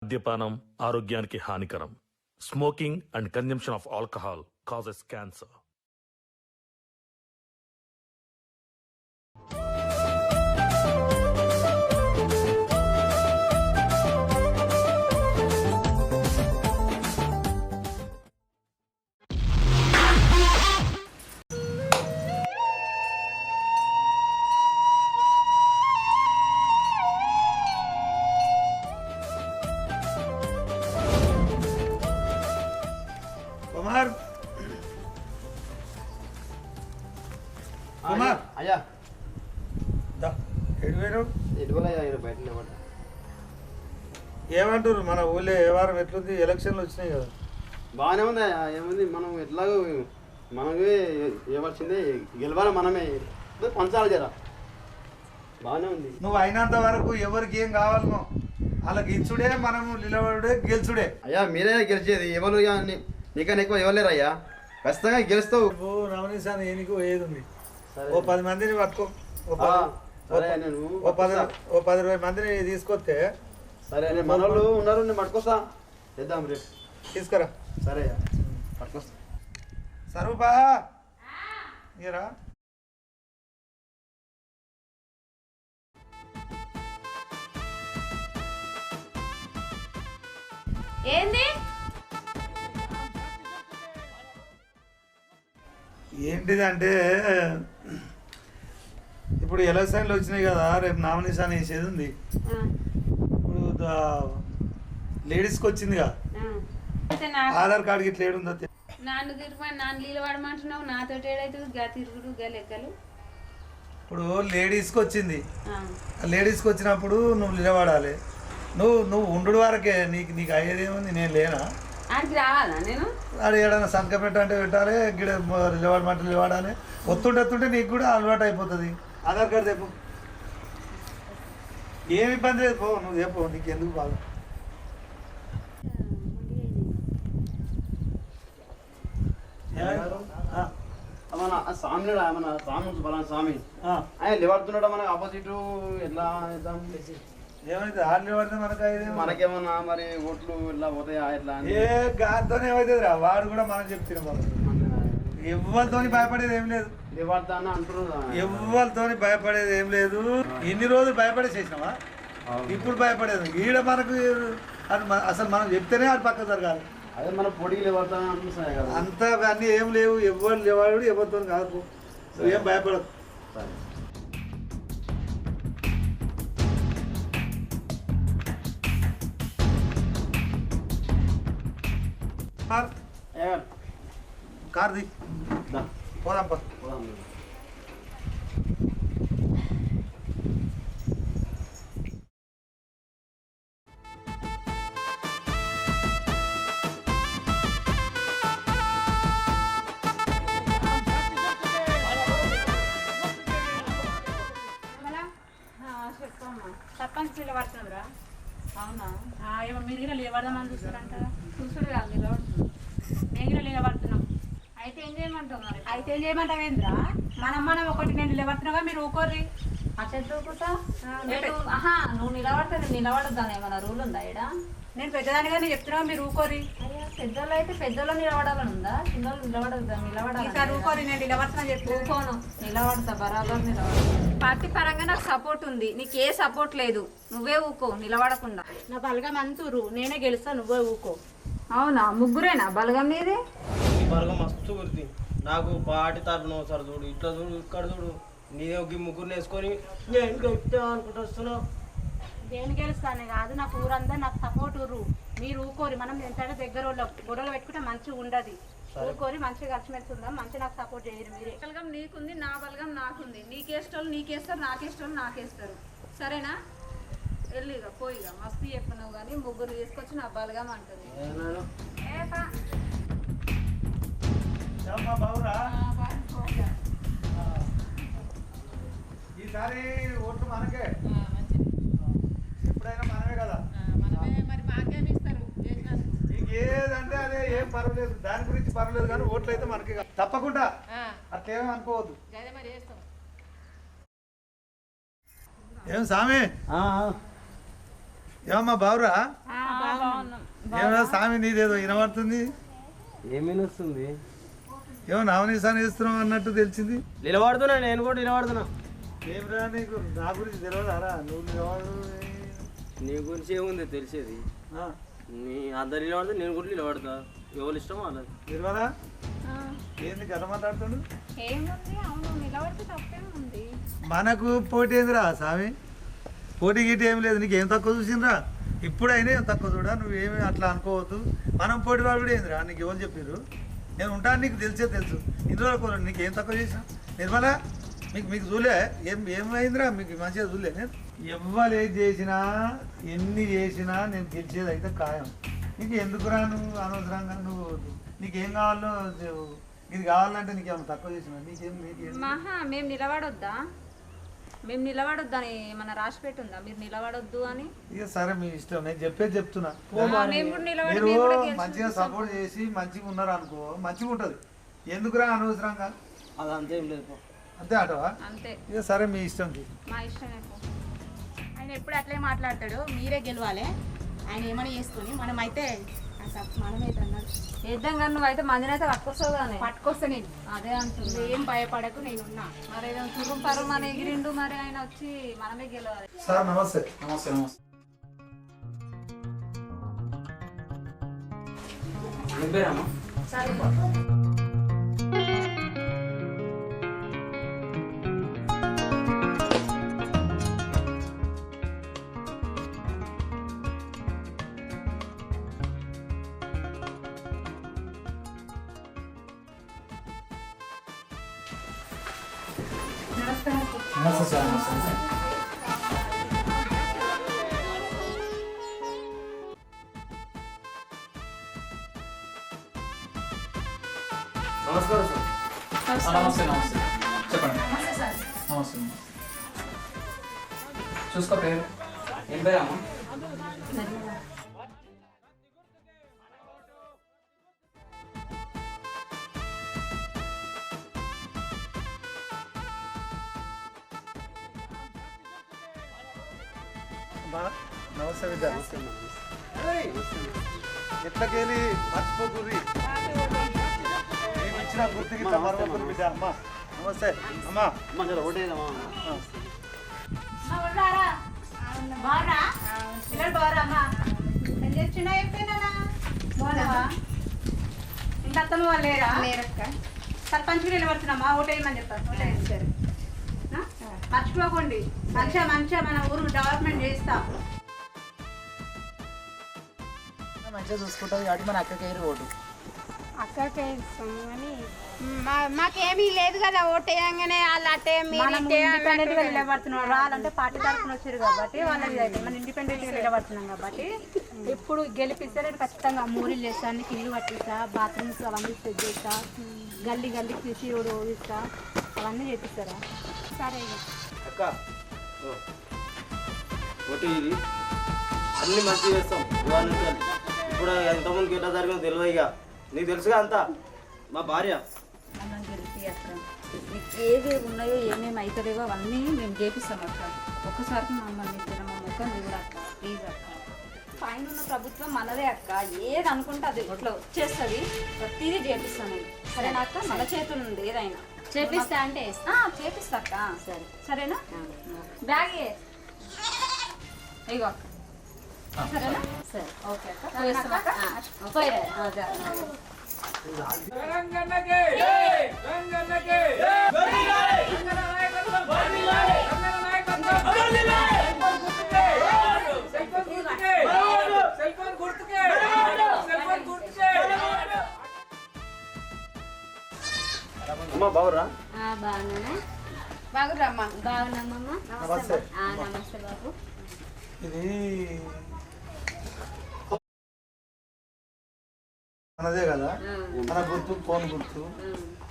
మద్యపానం ఆరోగ్యానికి హానికరం. Smoking and consumption of alcohol causes cancer. Kumar Kumar అయ్యా ఎడిపోయారు ఎటువలయ్యా బయట లేవట. ఏమంటారు మన ఊళ్ళో ఏ వారం ఎట్లుంది? ఎలక్షన్లు వచ్చినాయి కదా. బాగానే ఉంది అయ్యా, ఏముంది మనం ఎట్లాగో మనమే ఏమొచ్చింది గెలవాలి, మనమే పంచాలి జరా. బాగానే ఉంది. నువ్వు అయినంత వరకు ఎవరికి ఏం కావాలనో అలా గెలుచుడే, మనము నిలబడే గెలుచుడే. అయ్యా మీరే గెలిచేది, ఎవరు నీకన్నా ఎక్కువ ఇవ్వలేరు అయ్యా. ఖచ్చితంగా గెలుస్తావు. రమణీసాని ఏనికో ఏది ఉంది. ఓ 10 మందిని పట్టుకో, సరే నేను ఓ 10-20 మందిని తీసుకొస్తే. సరే నేను మనోళ్ళు ఉన్నారు, నేను పట్టుకొస్తా, చేద్దాం రేపు. తీసుకురా. సరే అయ్యా పట్టుకొస్తా. సరూపా మీరా ఏంది? ఏంటిదంటే ఇప్పుడు ఎలక్షన్లు వచ్చినాయి కదా, రేపు నామినేషన్ వేసేది ఉంది. ఇప్పుడు లేడీస్కి వచ్చిందిగా ఆధార్ కార్డు గిట్ల ఏడుందో నాన్ను తిరుగుమని నాన్న నీళ్ళు పడమంటున్నావు, నాతో ఏడైతుంది గా తిరుగుడు గా లెక్కలు. ఇప్పుడు లేడీస్కి వచ్చింది. లేడీస్కి వచ్చినప్పుడు నువ్వు నిలబడాలి. నువ్వు ఉండు వరకే నీకు అయ్యేది ఏముంది? నేను లేనా? ఆడికి రావాలా నేను? అది ఏడైనా సంతక పెట్టంటే పెట్టాలి, గిడ నిలబడమంటే నిలబడాలి. ఒత్తుంటే నీకు కూడా అలవాటు అయిపోతుంది. ఆధార్ కార్డు చెప్పు, ఏమి ఇబ్బంది లేదు. పో నువ్వు చెప్పు, నీకు ఎందుకు బాగా. మన స్వామి మన స్వామి బలానా స్వామి ఆయన నిలబడుతున్నాడు మనకు ఆపోజిట్. ఎట్లా ఏమైతే ఆడు నిలబడితే మనకు మనకేమన్నా మరి ఓట్లు ఇట్లా పోతాయా ఎట్లా? ఏ గారితోనే ఏమవుతుంది రా, వాడు కూడా మనం చెప్తున్నాం. ఎవరితోని భయపడేది ఏం లేదు. నిలబడతా అని అంటున్నారు. ఎవరితోని భయపడేది ఏం లేదు. ఇన్ని రోజులు భయపడేసేసినావా? ఇప్పుడు భయపడేది ఈడ మనకు. అది అసలు మనం చెప్తేనే అది పక్క జరగాలి. అదే మన పొడికి నిలబడతా అనిపిస్తున్నాయి కదా. అంతా అన్నీ ఏం లేవు. ఎవరు లేవాడు ఎవరితో కాదు. ఏం భయపడదు. కార్ది పోదాంపా. సర్పంచ్ నిలబడుతుందిరా. అవునా? ఏమో మీరు కూడా నిలబడదామని చూస్తారంట. చూసుడు కాదు నిలబడుతుంది. మేము కూడా నిలబడుతున్నాం. అయితే ఏం చేయమంటావు మరి? అయితే ఏం చేయమంటావు ఏంద్రా? మనం ఒకటి నేను నిలబడుతున్నాగా మీరు ఊకోర్రి. అట్లా దూకుతా. నువ్వు నిలబడితే నిలబడద్దాను, ఏమన్నా రూల్ ఉందా ఇక్కడ? నేను పెద్దదానిగానే చెప్తున్నాగా మీరు ఊకోర్రి. పెద్దోళ్ళు అయితే పెద్దోళ్ళు నిలబడాలని ఉందా? చిన్నోళ్ళు నిలబడద్దా? ఈసారి ఊకోరి, నేను నిలబడుతున్నా చెప్పి. ఊకోను, నిలబడతా, బరాబర్ నిలబడతా. పార్టీ పరంగా నాకు సపోర్ట్ ఉంది, నీకు ఏ సపోర్ట్ లేదు. నువ్వే ఊకో నిలబడకుండా. నా బలగం అంతూరు, నేనే గెలుస్తా, నువ్వే ఊకో. అవునా? ముగ్గురేనా బలగం నీది? బలగం మస్తు గుర్తి నాకు. పార్టీ తరఫున ఒకసారి చూడు, ఇట్లా చూడు, ఇక్కడ చూడు. నీదే ఒక ముగ్గురు వేసుకొని నేను గెలుస్తా అనుకుంటూ వస్తున్నావు. నేను గెలుస్తానే కాదు, నాకు ఊరంతా నాకు సపోర్ట్ ఊరు. మీరు ఊకోరి, మనం ఎంత దగ్గర గొడవలు పెట్టుకుంటే మంచిగా ఉండదు. ఊరుకోరి మంచిగా కలిసిమెలిసి ఉందాం, మంచిగా నాకు సపోర్ట్ చేయరు. మీరే బలగం నీకుంది, నా బలగం నాకుంది. నీకేష్టోళ్ళు నీకేస్తారు, నాకేష్టోళ్ళు నాకేస్తారు. సరేనా? వెళ్ళిగా పోయిగా మస్తు చెప్పినావు కానీ ముగ్గురు తీసుకొచ్చి నా బలగం అంటుంది. ఈసారి ఓట్లు మనకే. ఎప్పుడైనా మనమే కదా. నీకు ఏదంటే అదే, ఏం పర్వాలేదు, దాని గురించి పర్వాలేదు కానీ ఓట్లు అయితే మనకే కదా. తప్పకుండా అట్లేమీ అనుకోవద్దు. ఏం సామి ఏమమ్మా బావురా? ఏమో స్వామి నీదేదో వినబడుతుంది. ఏమీ వస్తుంది ఏమో నామనిసాన్ని వేస్తున్నావు అన్నట్టు తెలిసింది. నిలబడుతున్నా, నేను కూడా నిలబడుతున్నా. ఏమిరా నీకు నా గురించి తెలియదారా? నువ్వు నిలబడు. నీ గురించి ఏముంది తెలిసేది? నీ అందరు నిలబడితే నేను కూడా నిలబడతా. ఎవరు ఇష్టం వాళ్ళది. నిర్మలా ఏంది గత మాట్లాడుతాడు? ఏముంది, అవును నిలబడితే తప్పేముంది. మనకు పోటీ ఏందిరా స్వామి? పోటీ గీటీ ఏం లేదు. నీకు ఏం తక్కువ చూసిండ్రా? ఇప్పుడైనా ఏం తక్కువ చూడా. నువ్వేమి అట్లా అనుకోవద్దు. మనం పోటీ వాడు కూడా ఏందిరా? నీకు ఎవరు చెప్పారు? నేను ఉంటాను, నీకు తెలిసే తెలుసు. ఇన్ని రోజులు నీకు ఏం తక్కువ చేసినా? నిర్మలా మీకు చూలే ఏమైందిరా? మీకు మంచిగా చూలే. నేను ఎవ్వరు ఏది చేసినా ఎన్ని చేసినా నేను గెలిచేది అయితే ఖాయం. నీకు ఎందుకురా నువ్వు అనవసరంగా నువ్వు నీకేం కావాలో ఇది కావాలంటే నీకేమన్నా తక్కువ చేసినా? నీకేం మహా మేము నిలబడొద్దని మన రాసి పెట్టుందా మీరు నిలబడొద్దు అని? ఇక సరే మీ ఇష్టం. నేను చెప్పేది చెప్తున్నా. మేము కూడా నిలబడి మీరు మేము కూడా మంచిగా సపోర్ట్ చేసి మంచిగా ఉన్నారు అనుకో, మంచిగా ఉంటుంది. ఎందుకురా అనవసరంగా? అది అంతేం లేదు. అంతే ఆటవా? అంతే, ఇక సరే మీ ఇష్టం. మా ఇష్టమే. ఆయన ఎప్పుడు అట్లే మాట్లాడతాడు. మీరే గెలవాలి. ఆయన ఏమైనా చేసుకొని మనమైతే మనమైతే అన్నాడు వేద్దాం కానీ నువ్వైతే మందిని అయితే పట్టుకొస్తావు కానీ. పట్టుకొస్తా నేను. అదే అంటుంది. ఏం భయపడకు, నేనున్నా. మరి తురుం పరు మన ఎగిరిండు, మరి ఆయన వచ్చి మనమే గెలవాలి. సార్ నమస్తే. నమస్తే నమస్తే. ఏం పేరమ్మా? నమస్తే సార్. నమస్తే. నమస్కారం సార్. నమస్తే నమస్తే. చెప్పండి. నమస్తే. చూసుకో పేరు. ఏం పేరమ్మా? నమస్తే విద్య. ఎట్లకెళ్ళి మర్చిపోకుర్రి. నేను ఇచ్చిన గుర్తుకి మరవకుర్రి బిడ్డ. అమ్మా నమస్తే. అమ్మా ఒకటేదమ్మా. బారా పిల్లలు బారా అమ్మా. ఏం చేస్తున్నా అయిపోయినా బాగున్నావా? ఇంకా అత్తమ్మ వాళ్ళు లేరా? లేరక్క. సర్పంచ్కి నిలబడుతున్నామ్మా. ఓటేయమని చెప్పారు. సరే మర్చిపోకండి. మంచిగా మన ఊరు డెవలప్మెంట్ చేస్తాం. మంచిగా చూసుకుంటుంది కాబట్టి మన అక్కకి ఓటు. అక్కకే ఇస్తాం కానీ మాకేమీ లేదు కదా. ఓటేయంగానే వాళ్ళు అట్టే ఇండిపెండెంట్ గా నిలబడుతున్నాం. రావాలంటే పార్టీ తరఫున వచ్చారు కాబట్టి వాళ్ళకి అయితే మనం ఇండిపెండెంట్ గా నిలబడుతున్నాం కాబట్టి ఇప్పుడు గెలిపిస్తే నేను ఖచ్చితంగా మూరీలు చేస్తా, నీకు ఇల్లు కట్టిస్తా, బాత్రూమ్స్ అవన్నీ సెట్ చేస్తా, గల్లీ తీసి ఓడిస్తా, అవన్నీ చేపిస్తారా? సరే అక్క ఒకటి ఇది అన్ని మంచిగా చేస్తాం. ఇవాళ నుంచి ఇప్పుడు ఎంతమందికి ఎట్లా జరిగిందో తెలియదు. ఇక నీకు తెలుసుగా అంతా. మా భార్య మనం గెలిపి అక్కడ మీకు ఏవేవి ఉన్నాయో ఏమేమి అవుతాయో అవన్నీ మేము చేపిస్తాం అక్క. ఒక్కసారికి మమ్మల్ని మా ముఖం చూడ అక్క, ప్లీజ్ అక్క. పైన ఉన్న ప్రభుత్వం మనదే అక్క. ఏది అనుకుంటే అది ఇట్లా వచ్చేస్తుంది. ప్రతిదీ చేపిస్తాను. సరేనా అక్క? మన చేతులు ఉంది ఏదైనా. చేపిస్తా అంటే చేపిస్తా అక్క. సరే సరేనా? బ్యాగ్ ఇగో అక్క. సరేనా? సరే ఓకే అక్క. పోయిస్తాం అక్క. పోయిరా. అమ్మా బాగురా? బాగున్నానా? బాగురమ్మా. బాగున్నామమ్మా. నమస్తే. నమస్తే బాబు. ఇది మనదే కదా. మన గుర్తు ఫోన్ గుర్తు.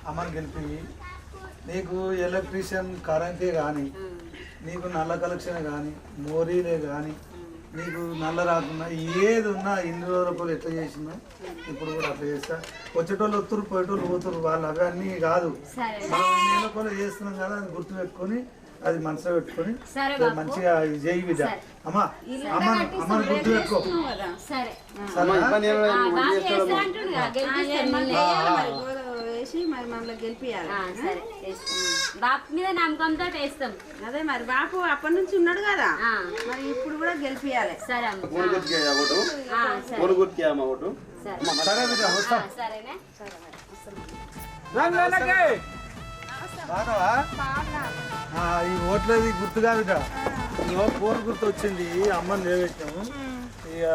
అమ్మని గెలిపి నీకు ఎలక్ట్రీషియన్ కరెంటే కానీ, నీకు నల్ల కలెక్షన్ కానీ, మోరీలే కానీ, నీకు నల్ల రాకుండా ఏది ఉన్నా ఇన్ని రోజులు ఎట్లా చేసినా ఇప్పుడు కూడా అట్లా చేస్తా. వచ్చేటోళ్ళు వస్తురు, పోయేటోళ్ళు పోతురు. వాళ్ళు అవన్నీ కాదు. మనం నెల కూడా చేస్తున్నాం కదా, అది గుర్తు పెట్టుకొని అది మనసులో పెట్టుకొని సరే బాపు. మంచిగా ఇది చేయి బిడ్డ సరే. అమ్మా అమ్మని గుర్తు పెట్టుకో సరే అమ్మ ఇబ్బంది ఏం లేదు, బాగా మంచిగా చేస్తా చేస్తాడు. అంటుండుగా, గెలిపిస్తాడు మళ్ళీ. వేసి మరి మమ్మల్ని గెలిపియాలి సరే వేస్తాం. బాపు మీద నమ్మకంతో వేస్తాం. అదే మరి బాపు అప్పటి నుంచి ఉన్నాడు కదా ఆ, మరి ఇప్పుడు కూడా గెలిపియాలి సరే అమ్మ. ఫోన్ గుర్తుకే ఓటు ఆ, సరే ఫోన్ గుర్తుకే అమ్మ ఓటు సరే. సరే బిడ్డ వస్తా సరేనే బాగున్నావా? ఈ ఓట్లది గుర్తుగా బిడ్డ ఇగో ఫోన్ గుర్తు వచ్చింది అమ్మని నిలబెట్టాము ఇక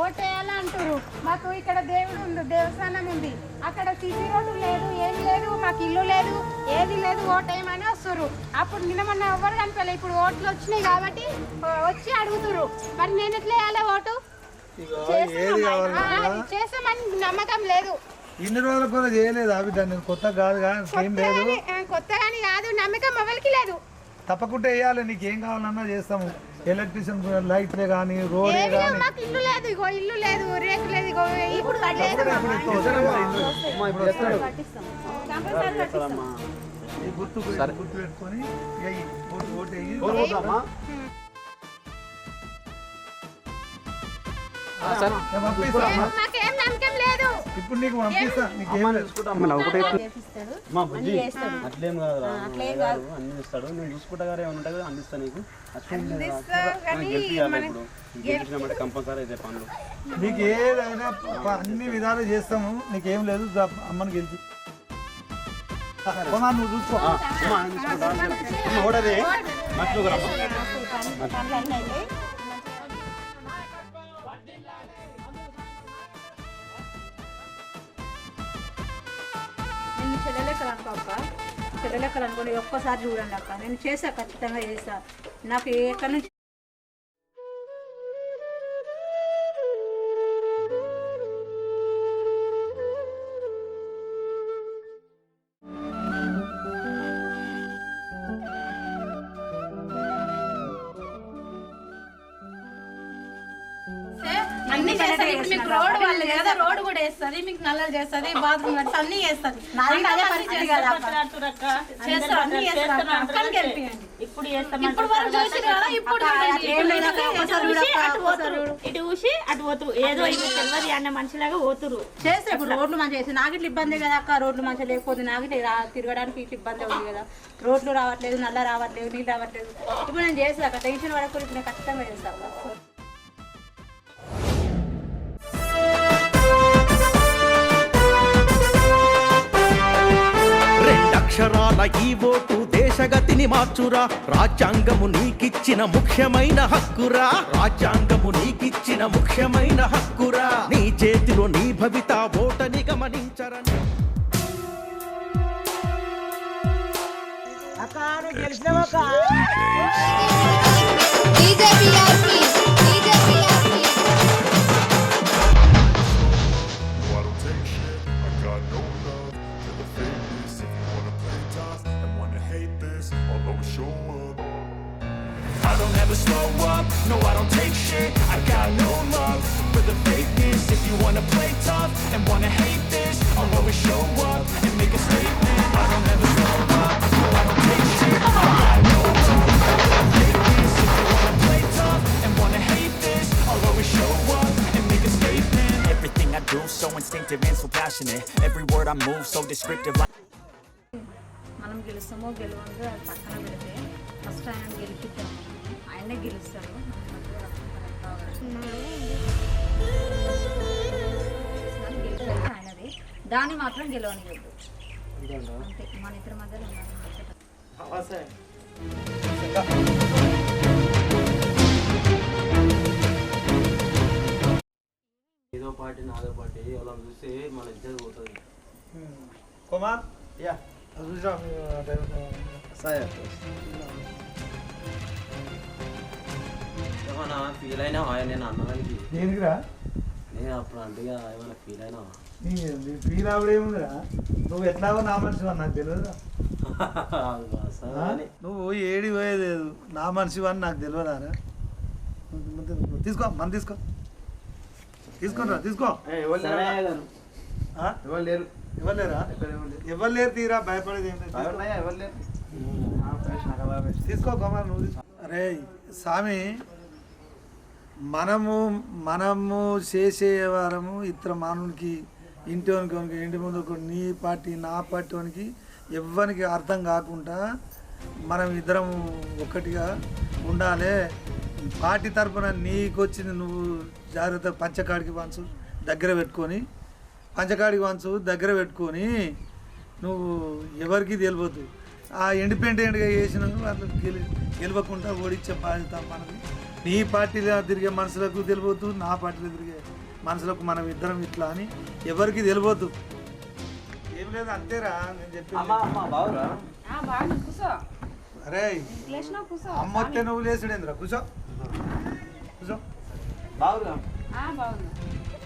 ఓటేయాలి అంటారు. మాకు ఇక్కడ దేవుడు ఉంది, దేవస్థానం ఉంది, అక్కడ సిసి రోడ్డు లేదు, ఏమి లేదు, మాకు ఇల్లు లేదు, ఏది లేదు, ఓటేయమని వస్తారు. అప్పుడు నిన్న మొన్న ఎవరు కనిపించలే, ఇప్పుడు ఓట్లు వచ్చినాయి కాబట్టి వచ్చి అడుగుతురు. మరి నేను ఎట్లా వేయాలి ఓటు? ఇగో ఏది కావాలి చేసామని నమ్మకం లేదు. ఇన్ని రోజులు కూడా చేయలేదు బిడ్డ నేను కొత్త కాదు ఏం లేదు కొత్తగాని కాదు, నమ్మకం ఎవరికి లేదు. తప్పకుండా వేయాలి నీకేం కావాలన్నా చేస్తాము ఎలక్ట్రిషియన్ లైట్లే కానీ రోడే ఏమీ లేవు, కానీ మాకు ఇల్లు లేదు, ఇగో ఇల్లు లేదు, రేకు లేదు, ఇగో ఇప్పుడు లేదు. కంపల్సరీ కట్టాలమ్మా. ఈ గుర్తు పెట్టుకొని ఇక ఈ ఓటు వేయి. ఫోన్ పోతామా నేను పంపిస్తా అమ్మా. మాకేం నమ్మకం లేదు. ఇప్పుడు నీకు పంపిస్తా నీకేం లేదు అమ్మా బుజ్జి అట్లేం కాదురా అన్ని ఇస్తాడు నేను చూసుకుంటా గారు ఏమైనా ఉంటుంది అందిస్తా నీకు గెలిపియాలి ఇప్పుడు గెలిచినామంటే కంపల్సరీ అయితే పనులు నీకు ఏదైనా అన్ని విధాలు చేస్తాము నీకేం లేదు అమ్మని గెలిచి నువ్వు చూసుకో ఓడదే మర్చిపోకరా నేను చెల్లెలెక్కలు అనుకో అక్క, చెల్లెలెక్కలు అనుకోండి, ఒక్కసారి చూడండి అక్క, నేను చేసా, ఖచ్చితంగా చేసా. నాకు ఎక్కడి నుంచి అన్ని చేస్తుంది. ఇప్పుడు మీకు రోడ్ వాళ్ళు కదా, రోడ్ కూడా వేస్తుంది, మీకు నల్లలు చేస్తుంది, బాత్రూమ్ కట్టి అన్ని చేస్తుంది. చేస్తారు, అన్ని చేస్తారు. అక్కడికి గెలిపియండి. ఇప్పుడు వరకు చూసి కదా, ఇప్పుడు ఇటు చూసి అటు పోతురు, ఏదో ఇది తెలియదు అన్న మనిషిలాగా పోతురు. చేస్తే ఇప్పుడు రోడ్లు మంచిగా చేస్తే నాకు ఇట్లా ఇబ్బంది కదా అక్క, రోడ్లు మంచిగా లేకపోతే నాకు ఇట్లా తిరగడానికి ఇట్లా ఇబ్బంది ఉంది కదా, రోడ్లు రావట్లేదు, నల్ల రావట్లేదు, నీళ్ళు రావట్లేదు. ఇప్పుడు నేను చేసాక టెన్షన్ పడకుండా ఇప్పుడు నేను ఖచ్చితంగా చేస్తాను. రెండక్షరాల ఈ ఓటు దేశగతిని మార్చురా, రాజ్యాంగము నీకిచ్చిన ముఖ్యమైన హక్కురా, రాజ్యాంగము నీకిచ్చిన ముఖ్యమైన హక్కురా, నీ చేతిలో నీ భవిత ఓటని గమనించరా. I don't ever slow up, no I don't take shit. I got no love for the fakeness. If you wanna play tough and wanna hate this, I'll always show up and make a statement. I don't ever slow up, no I don't take shit. I got no love for the fakeness. If you wanna play tough and wanna hate this, I'll always show up and make a statement. Everything I do so instinctive and so passionate. Every word I move so descriptive like మనం గెలుస్తామో గెలవదో అది పక్కన పెడితే first ఆయన గెలిపిద్దాం, ఆయనే గెలుస్తాడు. గెలిచేది ఆయనది, దాన్ని మాత్రం గెలవనివ్వద్దు అంతే. మన ఇద్దరి మధ్యలో ఏదో పార్టీ నాదో పార్టీ అలా చూస్తే మన ఇద్దరు పోతుంది. కుమార్ యా ఏమన్నా ఫీల్ అయినా నేను అన్నదానికి దేనికిరా నేను అప్పుడు అంటే ఏమైనా ఫీల్ అయినా ఫీల్ ఆవిడేముందిరా, నువ్వు ఎట్లాగో నా మనిషి నాకు తెలియదు. నువ్వు ఏడి పోయేలేదు నా మనిషి అని నాకు తెలియదారా. తీసుకో మన తీసుకో తీసుకోరా తీసుకో. ఎవరు లేరు ఎవరు లేరా? ఎవరు లేరు తీరా, భయపడేది ఏంటంటే ఎవరు లేరు తీసుకో కుమార్ నువ్వు తీసుకో. అరే స్వామి మనము చేసే వారము ఇతర మానవునికి ఇంటి ముందు నీ పార్టీ నా పార్టీ వానికి ఎవ్వరికి అర్థం కాకుండా మనం ఇద్దరం ఒకటిగా ఉండాలి. పార్టీ తరఫున నీకు వచ్చింది నువ్వు జాగ్రత్త పంచకాడికి వంచు దగ్గర పెట్టుకొని నువ్వు ఎవరికి తెలియదు. ఆ ఇండిపెండెంట్గా చేసిన వాళ్ళు గెలవకుండా ఓడించే బాధ్యత మనది. నీ పార్టీలో తిరిగే మనుషులకు తెలియదు, నా పార్టీలో తిరిగే మనుషులకు మనం ఇద్దరం ఇట్లా అని ఎవరికి తెలియదు. ఏం లేదు అంతేరా నేను చెప్పి. అరే అమ్మొత్తే నువ్వు లేచుడేంద్రా కూర్చో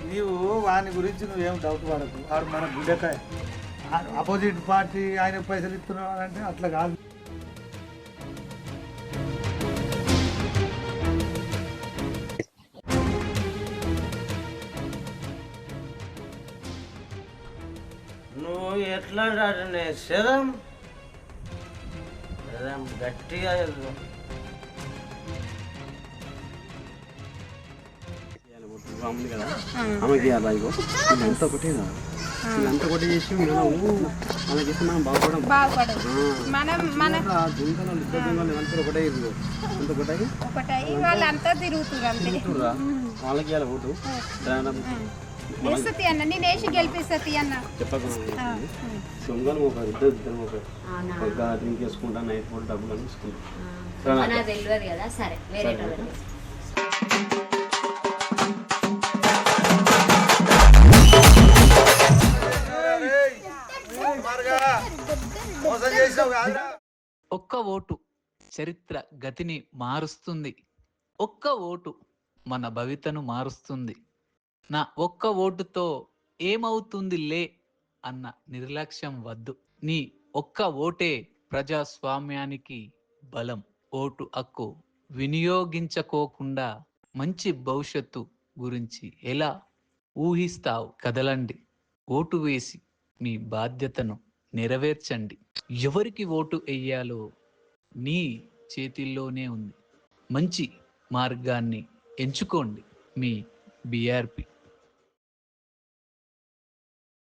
నీవు వాని గురించి నువ్వేం డౌట్ పడకు. వాడు మన గుడ్డకాయ అపోజిట్ పార్టీ ఆయన పైసలు ఇస్తున్నాడు అంటే అట్లా కాదు. నువ్వు ఎట్లా శరం గట్టిగా ఉంది కదా ఆమెకి ఇగో ఇదంతా ఒకటేనా ఇదంతా ఒకటి చేసి మనకి మనం బాగుపడం ఒకటే ఒకటై వాళ్ళంతా తిరుగుతురా వాళ్ళకి ఇలా ఓటు వేస్తుంది అన్న నేను వేసి గెలిపిస్తుంది అన్న చెప్పకుండా దొంగలు ఒక ఇద్దరు ఒక డ్రింక్ వేసుకుంటా నైట్ పూట డబ్బులు అని తీసుకుంటాం తెలియదు కదా. సరే వేరే ఒక్క ఓటు చరిత్ర గతిని మారుస్తుంది. ఒక్క ఓటు మన భవితను మారుస్తుంది. నా ఒక్క ఓటుతో ఏమవుతుంది లే అన్న నిర్లక్ష్యం వద్దు. నీ ఒక్క ఓటే ప్రజాస్వామ్యానికి బలం. ఓటు హక్కు వినియోగించుకోకుండా మంచి భవిష్యత్తు గురించి ఎలా ఊహిస్తావు? కదలండి, ఓటు వేసి మీ బాధ్యతను నెరవేర్చండి. ఎవరికి ఓటు వేయాలో నీ చేతిల్లోనే ఉంది. మంచి మార్గాన్ని ఎంచుకోండి. మీ BRP.